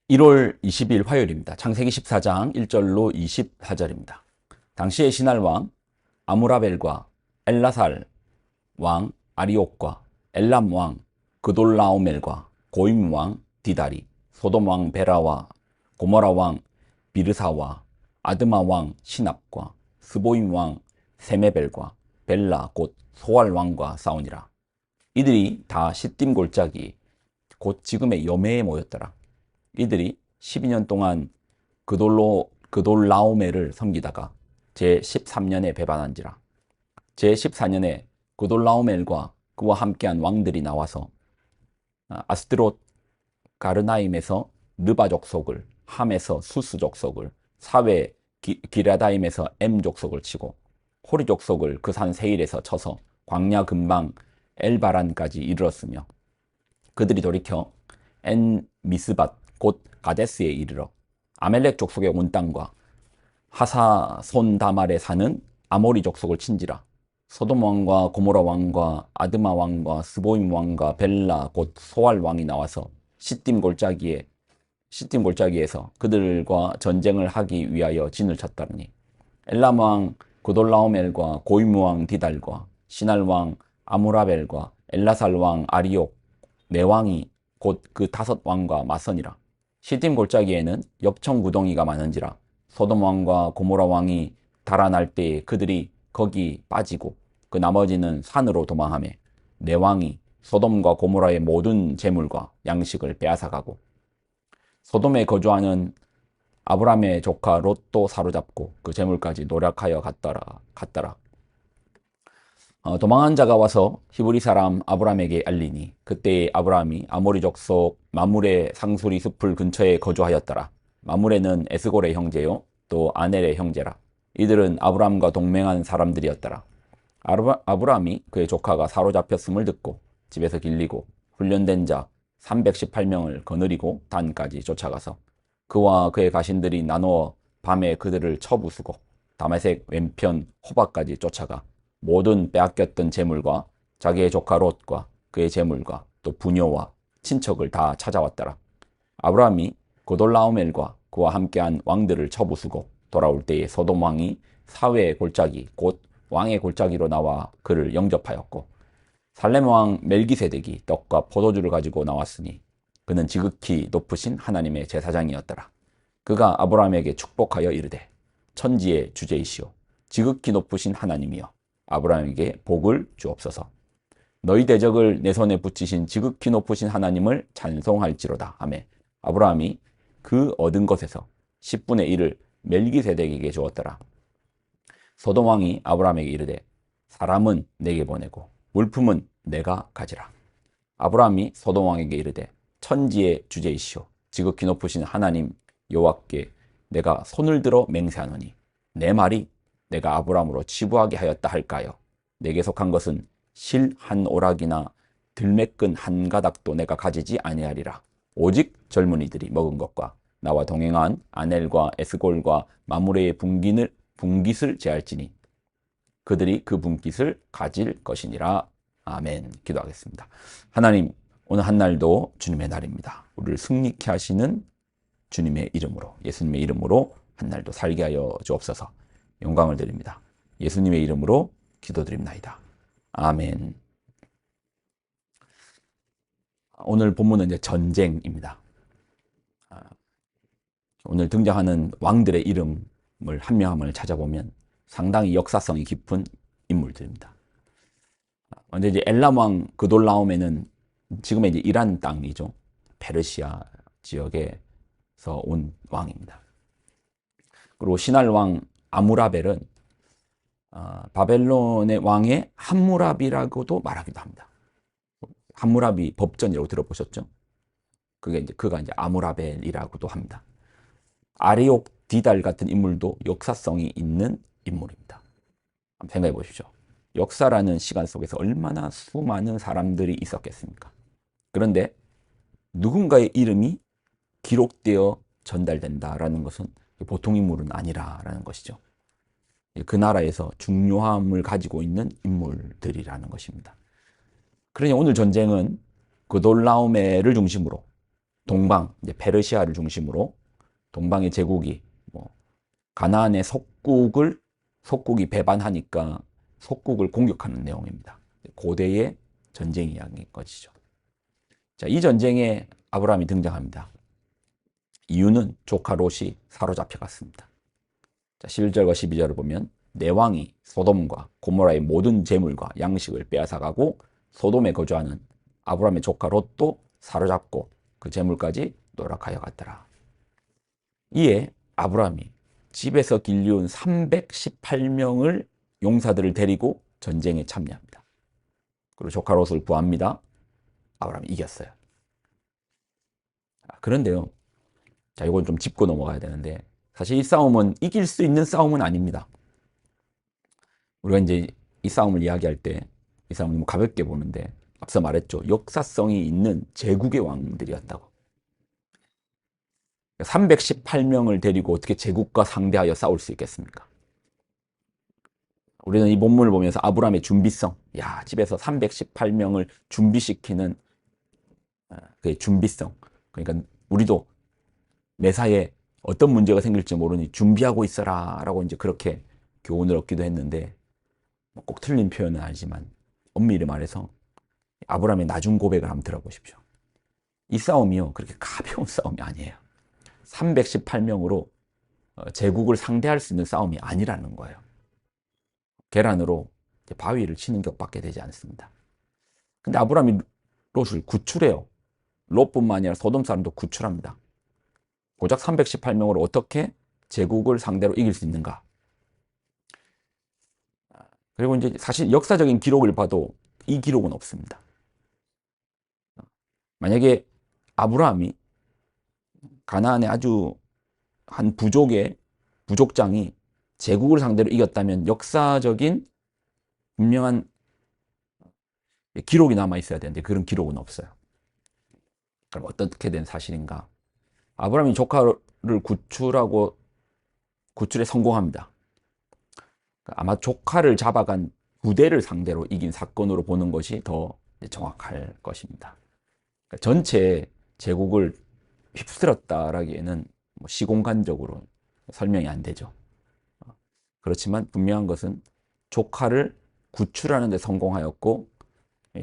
1월 20일 화요일입니다. 창세기 14장 1절로 24절입니다. 당시의 신할왕 아무라벨과 엘라살 왕 아리옥과 엘람 왕 그돌라오멜과 고임 왕 디다리, 소돔 왕 베라와 고모라 왕 비르사와 아드마 왕 시납과 스보임 왕 세메벨과 벨라 곧 소알 왕과 싸우니라. 이들이 다 시딤 골짜기 곧 지금의 여매에 모였더라. 이들이 12년 동안 그돌라오멜을 섬기다가 제13년에 배반한지라. 제14년에 그돌라오멜과 그와 함께한 왕들이 나와서 아스드롯 가르나임에서 느바 족속을, 함에서 수스 족속을, 사웨 기라다임에서 엠 족속을 치고 호리 족속을 그 산 세일에서 쳐서 광야 근방 엘바란까지 이르렀으며, 그들이 돌이켜 엔 미스밧 곧 가데스에 이르러 아멜렉 족속의 온 땅과 하사손다말에 사는 아모리 족속을 친지라. 소돔 왕과 고모라 왕과 아드마 왕과 스보임 왕과 벨라 곧 소알 왕이 나와서 시딤 골짜기에서 그들과 전쟁을 하기 위하여 진을 쳤다니, 엘람 왕 그돌라오멜과 고임 왕 디달과 시날 왕 아무라벨과 엘라살 왕 아리옥 네 왕이 곧 그 다섯 왕과 맞서니라. 시딤 골짜기에는 엽청 구덩이가 많은지라. 소돔 왕과 고모라 왕이 달아날 때에 그들이 거기 빠지고 그 나머지는 산으로 도망하며 네 왕이 소돔과 고모라의 모든 재물과 양식을 빼앗아가고 소돔에 거주하는 아브람의 조카 롯도 사로잡고 그 재물까지 노략하여 갔더라. 도망한 자가 와서 히브리 사람 아브람에게 알리니, 그때에 아브람이 아모리 족속 마므레 상수리 숲을 근처에 거주하였더라. 마므레는 에스골의 형제요 또 아넬의 형제라. 이들은 아브람과 동맹한 사람들이었더라. 아브람이 그의 조카가 사로잡혔음을 듣고 집에서 길리고 훈련된 자 318명을 거느리고 단까지 쫓아가서 그와 그의 가신들이 나누어 밤에 그들을 쳐부수고 다메섹 왼편 호바까지 쫓아가 모든 빼앗겼던 재물과 자기의 조카 롯과 그의 재물과 또 부녀와 친척을 다 찾아왔더라. 아브라함이 고돌라오멜과 그와 함께한 왕들을 쳐부수고 돌아올 때에 소돔 왕이 사회의 골짜기 곧 왕의 골짜기로 나와 그를 영접하였고, 살렘 왕 멜기세덱이 떡과 포도주를 가지고 나왔으니 그는 지극히 높으신 하나님의 제사장이었더라. 그가 아브라함에게 축복하여 이르되, 천지의 주제이시오 지극히 높으신 하나님이여 아브라함에게 복을 주옵소서. 너희 대적을 내 손에 붙이신 지극히 높으신 하나님을 찬송할지로다 하매, 아브라함이 그 얻은 것에서 10분의 1을 멜기세덱에게 주었더라. 소돔 왕이 아브라함에게 이르되, 사람은 내게 보내고 물품은 내가 가지라. 아브라함이 소돔 왕에게 이르되, 천지의 주제이시오 지극히 높으신 하나님 여호와께 내가 손을 들어 맹세하노니 내 말이 내가 아브라함으로 치부하게 하였다 할까요? 내게 속한 것은 실 한 오락이나 들매끈 한 가닥도 내가 가지지 아니하리라. 오직 젊은이들이 먹은 것과 나와 동행한 아넬과 에스골과 마므레의 분깃을 제할지니 그들이 그 분깃을 가질 것이니라. 아멘. 기도하겠습니다. 하나님, 오늘 한 날도 주님의 날입니다. 우리를 승리케 하시는 주님의 이름으로, 예수님의 이름으로 한 날도 살게 하여 주옵소서. 영광을 드립니다. 예수님의 이름으로 기도드립나이다. 아멘. 오늘 본문은 이제 전쟁입니다. 오늘 등장하는 왕들의 이름을 한 명 한 명을 찾아보면 상당히 역사성이 깊은 인물들입니다. 먼저 이제 엘람 왕 그돌라오멜은 지금의 이제 이란 땅이죠. 페르시아 지역에서 온 왕입니다. 그리고 신할 왕 아무라벨은 바벨론의 왕의 함무라비라고도 말하기도 합니다. 함무라비 법전이라고 들어보셨죠? 그가 이제 아무라벨이라고도 합니다. 아리옥 디달 같은 인물도 역사성이 있는 인물입니다. 한번 생각해 보십시오. 역사라는 시간 속에서 얼마나 수많은 사람들이 있었겠습니까? 그런데 누군가의 이름이 기록되어 전달된다라는 것은 보통 인물은 아니라는 것이죠. 그 나라에서 중요함을 가지고 있는 인물들이라는 것입니다. 그러니 오늘 전쟁은 그돌라오멜을 중심으로 동방, 이제 페르시아를 중심으로 동방의 제국이 뭐 가나안의 속국이 배반하니까 속국을 공격하는 내용입니다. 고대의 전쟁 이야기인 것이죠. 자, 이 전쟁에 아브라함이 등장합니다. 이유는 조카 롯이 사로잡혀갔습니다. 자, 11절과 12절을 보면 내 왕이 소돔과 고모라의 모든 재물과 양식을 빼앗아가고 소돔에 거주하는 아브라함의 조카 롯도 사로잡고 그 재물까지 노력하여 갔더라. 이에 아브라함이 집에서 길리운 318명을 용사들을 데리고 전쟁에 참여합니다. 그리고 조카 롯을 구합니다. 아브라함이 이겼어요. 그런데요, 자, 이건 좀 짚고 넘어가야 되는데, 사실 이 싸움은 이길 수 있는 싸움은 아닙니다. 우리가 이제 이 싸움을 이야기할 때 이 싸움을 너무 가볍게 보는데, 앞서 말했죠. 역사성이 있는 제국의 왕들이었다고. 318명을 데리고 어떻게 제국과 상대하여 싸울 수 있겠습니까? 우리는 이 본문을 보면서 아브라함의 준비성, 야, 집에서 318명을 준비시키는 그 준비성. 그러니까 우리도 매사에 어떤 문제가 생길지 모르니 준비하고 있어라 라고 이제 그렇게 교훈을 얻기도 했는데, 꼭 틀린 표현은 아니지만 엄밀히 말해서 아브라함의 나중 고백을 한번 들어보십시오. 이 싸움이요, 그렇게 가벼운 싸움이 아니에요. 318명으로 제국을 상대할 수 있는 싸움이 아니라는 거예요. 계란으로 바위를 치는 격밖에 되지 않습니다. 근데 아브라함이 롯을 구출해요. 롯뿐만 아니라 소돔 사람도 구출합니다. 고작 318명으로 어떻게 제국을 상대로 이길 수 있는가? 그리고 이제 사실 역사적인 기록을 봐도 이 기록은 없습니다. 만약에 아브라함이 가나안의 아주 한 부족장이 제국을 상대로 이겼다면 역사적인 분명한 기록이 남아 있어야 되는데 그런 기록은 없어요. 그럼 어떻게 된 사실인가? 아브라함이 조카를 구출에 성공합니다. 아마 조카를 잡아간 부대를 상대로 이긴 사건으로 보는 것이 더 정확할 것입니다. 전체 제국을 휩쓸었다라기에는 시공간적으로 설명이 안 되죠. 그렇지만 분명한 것은 조카를 구출하는 데 성공하였고,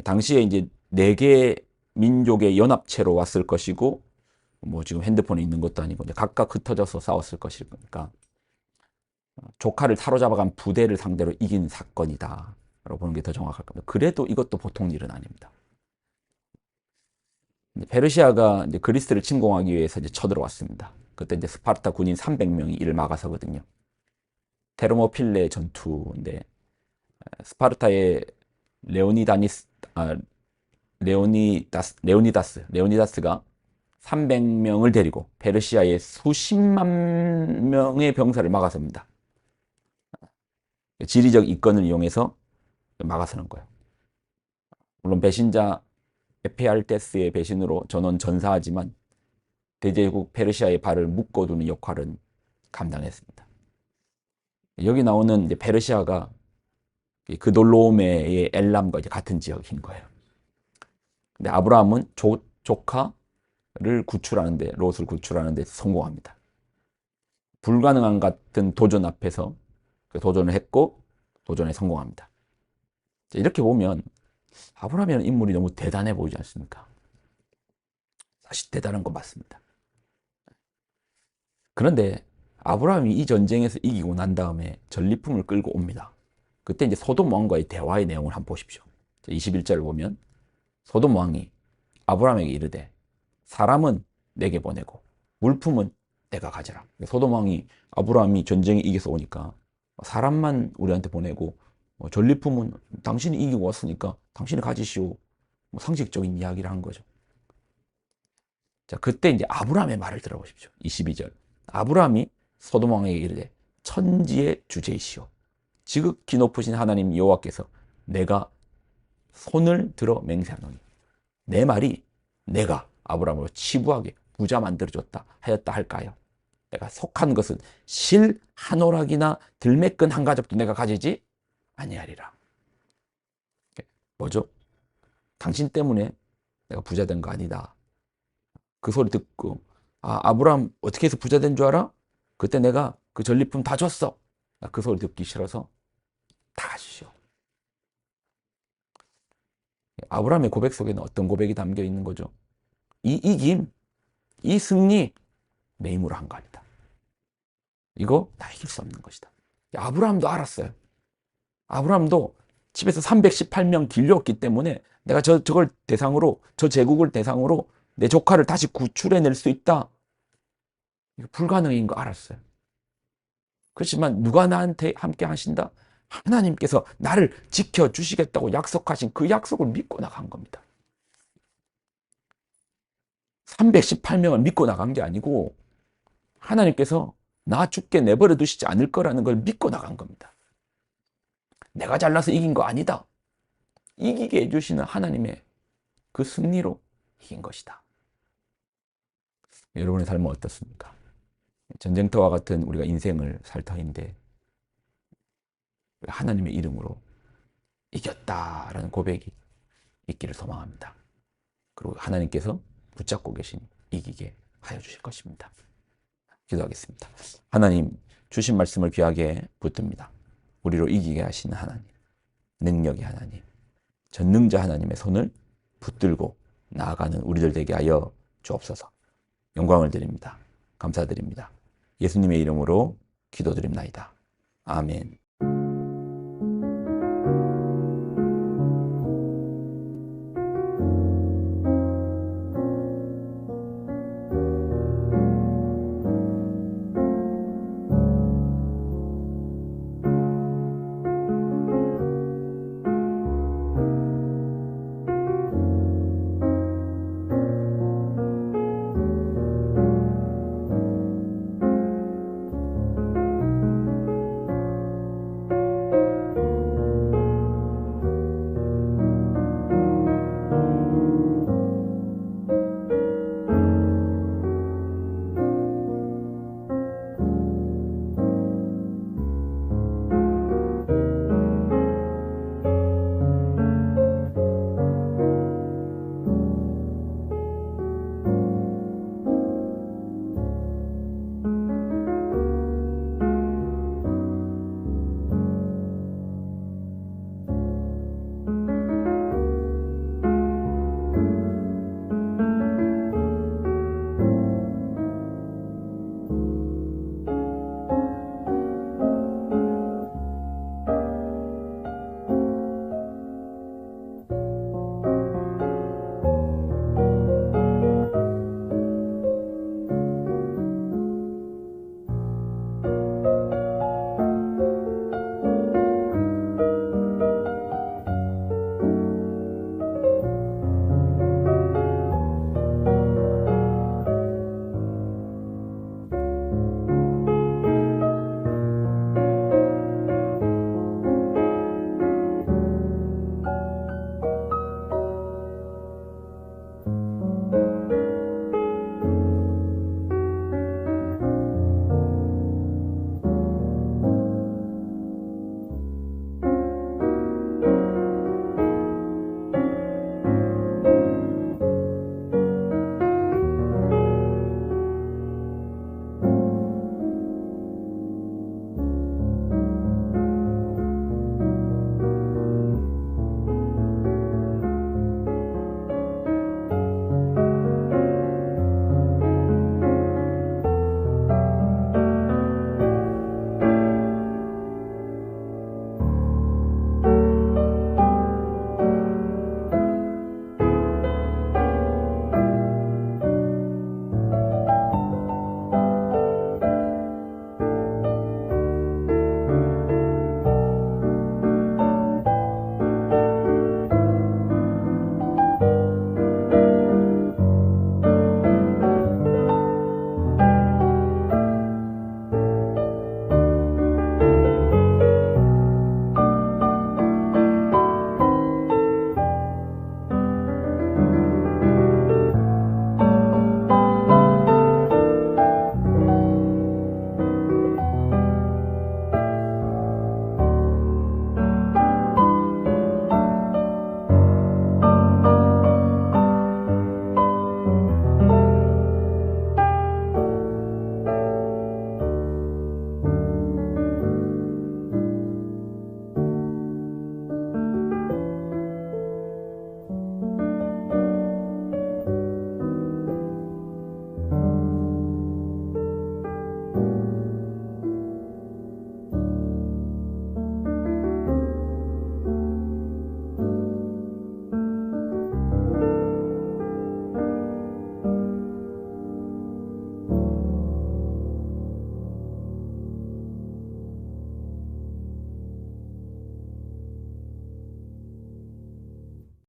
당시에 이제 4개 민족의 연합체로 왔을 것이고, 뭐 지금 핸드폰에 있는 것도 아니고 이제 각각 흩어져서 싸웠을 것일 거니까 조카를 사로잡아간 부대를 상대로 이긴 사건이다 라고 보는 게 더 정확할 겁니다. 그래도 이것도 보통 일은 아닙니다. 페르시아가 이제 그리스를 침공하기 위해서 이제 쳐들어왔습니다. 그때 이제 스파르타 군인 300명이 이를 막아서거든요. 테르모필레 전투인데 스파르타의 레오니다스가 300명을 데리고 페르시아의 수십만 명의 병사를 막아섭니다. 지리적 이권을 이용해서 막아서는 거예요. 물론 배신자 에페알테스의 배신으로 전원 전사하지만 대제국 페르시아의 발을 묶어두는 역할은 감당했습니다. 여기 나오는 이제 페르시아가 그 돌로메의 엘람과 이제 같은 지역인 거예요. 근데 아브라함은 조카를 구출하는데, 롯을 구출하는데 성공합니다. 불가능한 같은 도전 앞에서 그 도전을 했고 도전에 성공합니다. 이렇게 보면 아브라함이라는 인물이 너무 대단해 보이지 않습니까? 사실 대단한 건 맞습니다. 그런데 아브라함이 이 전쟁에서 이기고 난 다음에 전리품을 끌고 옵니다. 그때 이제 소돔 왕과의 대화의 내용을 한번 보십시오. 21절을 보면 소돔 왕이 아브라함에게 이르되 사람은 내게 보내고 물품은 내가 가져라. 소돔 왕이 아브라함이 전쟁에 이겨서 오니까 사람만 우리한테 보내고 전리품은 당신이 이기고 왔으니까 당신이 가지시오. 상식적인 이야기를 한 거죠. 자, 그때 이제 아브라함의 말을 들어보십시오. 22절. 아브라함이 소돔 왕에게 이르되 천지의 주제이시오. 지극히 높으신 하나님 여호와께서 내가 손을 들어 맹세하노니 내 말이 내가 아브라함으로 치부하게 부자 만들어줬다 하였다 할까요? 내가 속한 것은 실 한 오락이나 들매끈 한 가죽도 내가 가지지 아니하리라. 뭐죠? 당신 때문에 내가 부자 된 거 아니다. 그 소리 듣고, 아, 아브라함 어떻게 해서 부자 된 줄 알아? 그때 내가 그 전리품 다 줬어. 나 그 소리 듣기 싫어서 다 가지시오. 아브라함의 고백 속에는 어떤 고백이 담겨 있는 거죠? 이 이김, 이 승리, 내 힘으로 한 거 아니다. 이거 나 이길 수 없는 것이다. 아브라함도 알았어요. 아브라함도 집에서 318명 길렸기 때문에 내가 저걸 대상으로, 저 제국을 대상으로 내 조카를 다시 구출해낼 수 있다. 이거 불가능인 거 알았어요. 그렇지만 누가 나한테 함께 하신다? 하나님께서 나를 지켜주시겠다고 약속하신 그 약속을 믿고 나간 겁니다. 318명을 믿고 나간 게 아니고 하나님께서 나 죽게 내버려 두시지 않을 거라는 걸 믿고 나간 겁니다. 내가 잘나서 이긴 거 아니다. 이기게 해주시는 하나님의 그 승리로 이긴 것이다. 여러분의 삶은 어떻습니까? 전쟁터와 같은 우리가 인생을 살 터인데 하나님의 이름으로 이겼다라는 고백이 있기를 소망합니다. 그리고 하나님께서 붙잡고 계신 이기게 하여 주실 것입니다. 기도하겠습니다. 하나님, 주신 말씀을 귀하게 붙듭니다. 우리로 이기게 하시는 하나님, 능력의 하나님, 전능자 하나님의 손을 붙들고 나아가는 우리들 되게 하여 주옵소서. 영광을 드립니다. 감사드립니다. 예수님의 이름으로 기도드립나이다. 아멘.